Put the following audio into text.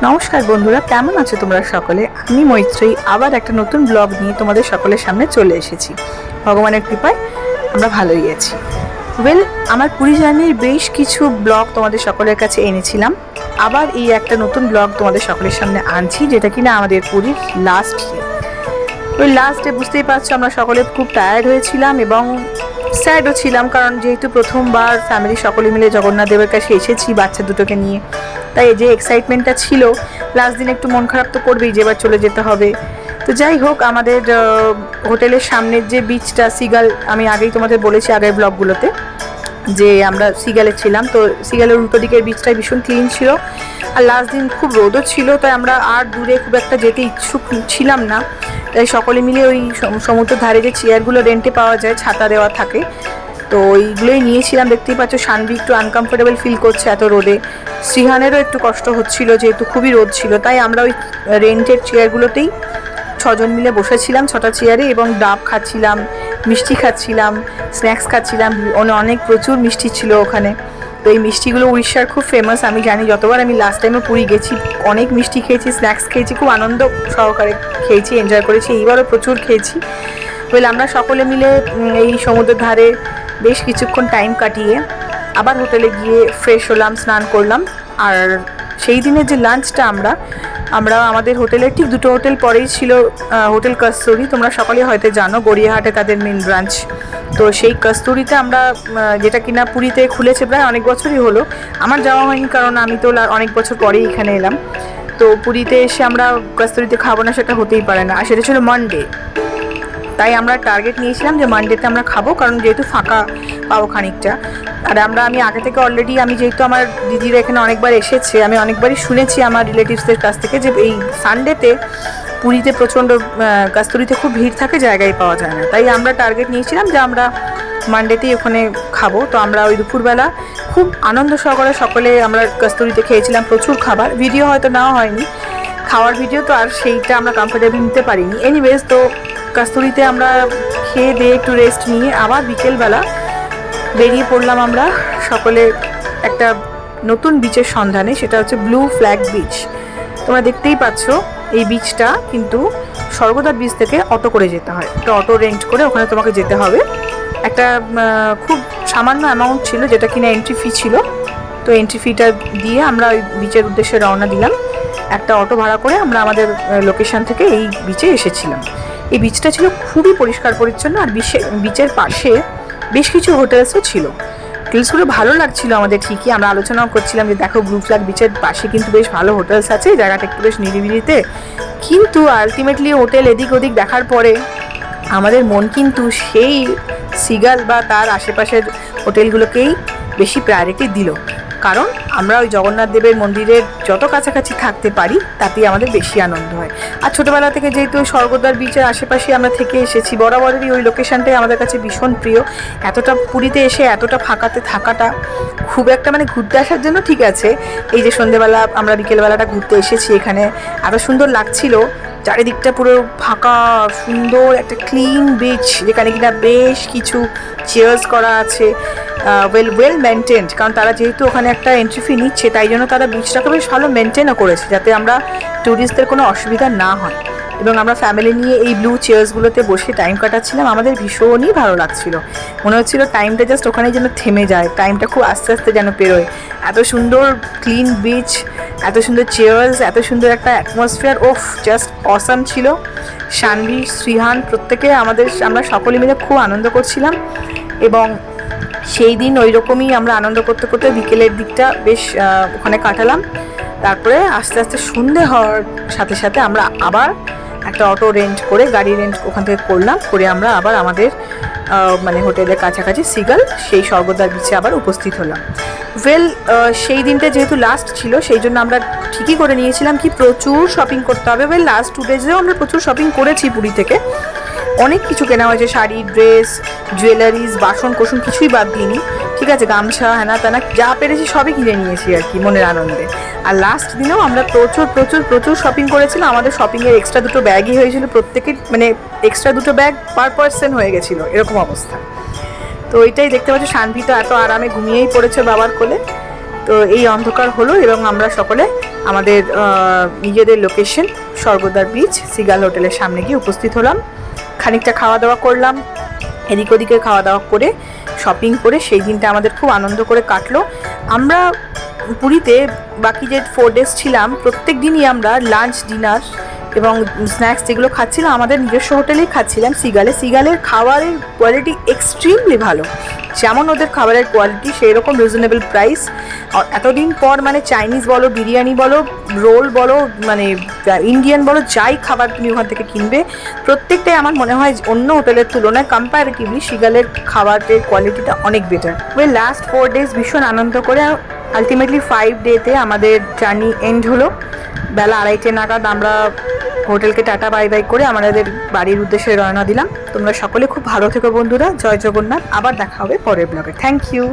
নমস্কার বন্ধুরা, কেমন আছো তোমরা সকলে? আমি মৈত্রী আবার একটা নতুন ব্লগ নিয়ে তোমাদের সকলের সামনে চলে এসেছি। ভগবানের কৃপায় আমরা ভালোই আছি। আমার পুরী জার্নির বেশ কিছু ব্লগ তোমাদের সকলের কাছে এনেছিলাম। আবার এই একটা নতুন ব্লগ তোমাদের সকলের সামনে আনছি, যেটা কিনা আমাদের পুরীর লাস্ট ডে। ওই লাস্ট ডে বুঝতেই পারছো, আমরা সকলে খুব টায়ার্ড হয়েছিলাম এবং স্যাডও ছিলাম, কারণ যেহেতু প্রথমবার ফ্যামিলি সকলে মিলে জগন্নাথ দেবের কাছে এসেছি বাচ্চা দুটোকে নিয়ে। তাই যে এক্সাইটমেন্টটা ছিল, লাস্ট দিন একটু মন খারাপ তো করবেই যে এবার চলে যেতে হবে। তো যাই হোক, আমাদের হোটেলের সামনের যে বিচটা সিগাল, আমি আগেই তোমাদের বলেছি আগের ব্লগগুলোতে যে আমরা সিগালে ছিলাম। তো সিগালের উল্টো দিকের বিচটাই ভীষণ ক্লিন ছিল, আর লাস্ট দিন খুব রোদও ছিল, তাই আমরা আর দূরে খুব একটা যেতে ইচ্ছুক ছিলাম না। তাই সকলে মিলে ওই সমুদ্রের ধারে যে চেয়ারগুলো রেন্টে পাওয়া যায়, ছাতা দেওয়া থাকে, তো ওইগুলোই নিয়েছিলাম। দেখতেই পাচ্ছ শানভি একটু আনকমফোর্টেবল ফিল করছে এত রোদে। শ্রীহানেরও একটু কষ্ট হচ্ছিল যেহেতু খুবই রোদ ছিল, তাই আমরা ওই রেন্টের চেয়ারগুলোতেই 6 জন মিলে বসেছিলাম 6টা চেয়ারে, এবং ডাব খাচ্ছিলাম, মিষ্টি খাচ্ছিলাম, স্ন্যাক্স খাচ্ছিলাম। অনেক প্রচুর মিষ্টি ছিল ওখানে। তো এই মিষ্টিগুলো উড়িষ্যার খুব ফেমাস, আমি জানি। যতবার আমি লাস্ট টাইমে পুরী গেছি অনেক মিষ্টি খেয়েছি, স্ন্যাক্স খেয়েছি, খুব আনন্দ সহকারে খেয়েছি, এনজয় করেছি। এইবারও প্রচুর খেয়েছি। আমরা সকলে মিলে এই সমুদ্রের ধারে বেশ কিছুক্ষণ টাইম কাটিয়ে আবার হোটেলে গিয়ে ফ্রেশ হলাম, স্নান করলাম। আর সেই দিনের যে লাঞ্চটা আমরা আমাদের হোটেলের ঠিক 2টো হোটেল পরেই ছিল হোটেল কস্তুরি। তোমরা সকলে হয়তো জানো, গড়িয়াহাটে তাদের মেন ব্রাঞ্চ। তো সেই কস্তুরিতে আমরা, যেটা কিনা পুরীতে খুলেছে প্রায় অনেক বছরই হলো, আমার যাওয়া হয়নি কারণ আমি তো অনেক বছর পরেই এখানে এলাম। তো পুরীতে এসে আমরা কস্তুরিতে খাবো না সেটা হতেই পারে না, আর সেটা ছিল মানডে। তাই আমরা টার্গেট নিয়েছিলাম যে মানডেতে আমরা খাবো, কারণ যেহেতু ফাঁকা পাবো খানিকটা। আর আমি আগে থেকে অলরেডি, আমি যেহেতু আমার দিদিরা এখানে অনেকবার এসেছে, আমি অনেকবারই শুনেছি আমার রিলেটিভসদের কাছ থেকে যে এই সানডেতে পুরীতে প্রচণ্ড কস্তুরিতে খুব ভিড় থাকে, জায়গায় পাওয়া যায় না। তাই আমরা টার্গেট নিয়েছিলাম যে আমরা মানডেতেই ওখানে খাবো। তো আমরা ওই দুপুরবেলা খুব আনন্দ সহকারে সকলে আমরা কস্তুরিতে খেয়েছিলাম প্রচুর খাবার। ভিডিও হয়তো নেওয়া হয়নি, খাওয়ার ভিডিও তো আর সেইটা আমরা কমফোর্টেবল নিতে পারিনি। এনিওয়েজ, তো কস্তুরিতে আমরা খেয়ে দিয়ে একটু রেস্ট নিয়ে আবার বিকেলবেলা বেরিয়ে পড়লাম আমরা সকলে একটা নতুন বিচের সন্ধানে। সেটা হচ্ছে ব্লু ফ্ল্যাগ বিচ। তোমরা দেখতেই পাচ্ছ এই বিচটা কিন্তু স্বর্গদ্বার বিচ থেকে অটো করে যেতে হয়। একটা অটো রেন্ট করে ওখানে তোমাকে যেতে হবে। একটা খুব সামান্য অ্যামাউন্ট ছিল, যেটা কিনা এন্ট্রি ফি ছিল। তো এন্ট্রি ফিটা দিয়ে আমরা ওই বিচের উদ্দেশ্যে রওনা দিলাম। একটা অটো ভাড়া করে আমরা আমাদের লোকেশন থেকে এই বিচে এসেছিলাম। এই বিচটা ছিল খুবই পরিষ্কার পরিচ্ছন্ন, আর বিচের পাশে বেশ কিছু হোটেলসও ছিল। হোটেলসগুলো ভালো লাগছিল আমাদের ঠিকই। আমরা আলোচনাও করছিলাম যে দেখো, ব্লু ফ্ল্যাগ বিচের পাশে কিন্তু বেশ ভালো হোটেলস আছে, জায়গাটা একটু বেশ নিরিবিলিতে। কিন্তু আলটিমেটলি হোটেল এদিক ওদিক দেখার পরে আমাদের মন কিন্তু সেই সিগাল বা তার আশেপাশের হোটেলগুলোকেই বেশি প্রায়োরিটি দিল। কারণ আমরা ওই জগন্নাথ দেবের মন্দিরের যত কাছাকাছি থাকতে পারি তাতেই আমাদের বেশি আনন্দ হয়। আর ছোটোবেলা থেকে যেহেতু স্বর্গদ্বার বিচের আশেপাশে আমরা থেকে এসেছি, বরাবরই ওই লোকেশনটাই আমাদের কাছে ভীষণ প্রিয়। এতটা পুরীতে এসে এতটা ফাঁকাতে থাকাটা খুব একটা, মানে ঘুরতে আসার জন্য ঠিক আছে, এই যে সন্ধ্যেবেলা আমরা বিকেলবেলাটা ঘুরতে এসেছি, এখানে এত সুন্দর লাগছিল। চারিদিকটা পুরো ফাঁকা, সুন্দর একটা ক্লিন বিচ, যেখানে কিনা বেশ কিছু চেয়ার্স করা আছে, ওয়েল মেনটেন্ড। কারণ তারা যেহেতু ওখানে একটা এন্ট্রি ফি নিচ্ছে, তাই জন্য তারা বিচটাকে বেশ ভালো মেনটেনও করেছে, যাতে আমরা ট্যুরিস্টদের কোনো অসুবিধা না হয়। এবং আমরা ফ্যামিলি নিয়ে এই ব্লু চেয়ার্সগুলোতে বসে টাইম কাটাচ্ছিলাম। আমাদের ভীষণই ভালো লাগছিল, মনে হচ্ছিল টাইমটা জাস্ট ওখানে যেন থেমে যায়, টাইমটা খুব আস্তে আস্তে যেন পেরোয়। এত সুন্দর ক্লিন বিচ, এত সুন্দর চেয়ার্স, এত সুন্দর একটা অ্যাটমসফিয়ার, ওফ, জাস্ট অসাম ছিল। শানভি, শ্রীহান, প্রত্যেকে আমরা সকলে মিলে খুব আনন্দ করছিলাম। এবং সেই দিন ওই রকমই আমরা আনন্দ করতে করতে বিকেলের দিকটা বেশ ওখানে কাটালাম। তারপরে আস্তে আস্তে সন্ধে হওয়ার সাথে সাথে আমরা আবার একটা অটো রেন্ট করে, গাড়ি রেন্ট ওখান থেকে করলাম, করে আমরা আবার আমাদের মানে হোটেলের কাছাকাছি সিগাল, সেই স্বর্গদ্বার বিচে আবার উপস্থিত হলাম। সেই দিনটা যেহেতু লাস্ট ছিল, সেই জন্য আমরা ঠিকই করে নিয়েছিলাম কি প্রচুর শপিং করতে হবে। লাস্ট 2 ডেজেও আমরা প্রচুর শপিং করেছি পুরী থেকে, অনেক কিছু কেনা হয়েছে, শাড়ি, ড্রেস, জুয়েলারিজ, বাসন কোসন কিছুই বাদ দিইনি। ঠিক আছে, গামছা, হ্যানা ত্যানা যা পেরেছি সবই কিনে নিয়েছি আর কি, মনের আনন্দে। আর লাস্ট দিনেও আমরা প্রচুর প্রচুর প্রচুর শপিং করেছিলাম। আমাদের শপিংয়ের এক্সট্রা 2টো ব্যাগই হয়েছিল প্রত্যেকের, মানে এক্সট্রা 2টো ব্যাগ পার পার্সন হয়ে গেছিলো, এরকম অবস্থা। তো ওইটাই দেখতে পাচ্ছি, শানভি তো এত আরামে ঘুমিয়েই পড়েছে বাবার কোলে। তো এই অন্ধকার হলো এবং আমরা সকলে আমাদের নিজেদের লোকেশন স্বর্গদ্বার বিচ সিগাল হোটেলের সামনে গিয়ে উপস্থিত হলাম। খানিকটা খাওয়া দাওয়া করলাম, এদিক ওদিকে খাওয়া দাওয়া করে শপিং করে সেই দিনটা আমাদের খুব আনন্দ করে কাটলো। আমরা পুরীতে বাকি যে 4 days ছিলাম প্রত্যেক দিনই আমরা লাঞ্চ, ডিনার এবং স্ন্যাক্স যেগুলো খাচ্ছিলাম আমাদের নিজস্ব হোটেলেই খাচ্ছিলাম সিগালের খাবারের কোয়ালিটি এক্সট্রিমলি ভালো। যেমন ওদের খাবারের কোয়ালিটি সেই রকম রিজনেবল প্রাইস। এতদিন পর মানে চাইনিজ বলো, বিরিয়ানি বলো, রোল বলো, মানে ইন্ডিয়ান বলো, যাই খাবার তুমি ওখান থেকে কিনবে প্রত্যেকটাই আমার মনে হয় অন্য হোটেলের তুলনায় কম্পারেটিভলি সিগালের খাবারের কোয়ালিটিটা অনেক বেটার। ওই লাস্ট 4 days ভীষণ আনন্দ করে আলটিমেটলি 5 ডেতে আমাদের জার্নি এন্ড হলো। বেলা 2:30 নাগাদ আমরা হোটেলকে টাটা বাই বাই করে আমাদের বাড়ির উদ্দেশ্যে রওনা দিলাম। তোমরা সকলে খুব ভালো থেকো বন্ধুরা। জয় জগন্নাথ। আবার দেখা হবে পরের ব্লগে। Thank you.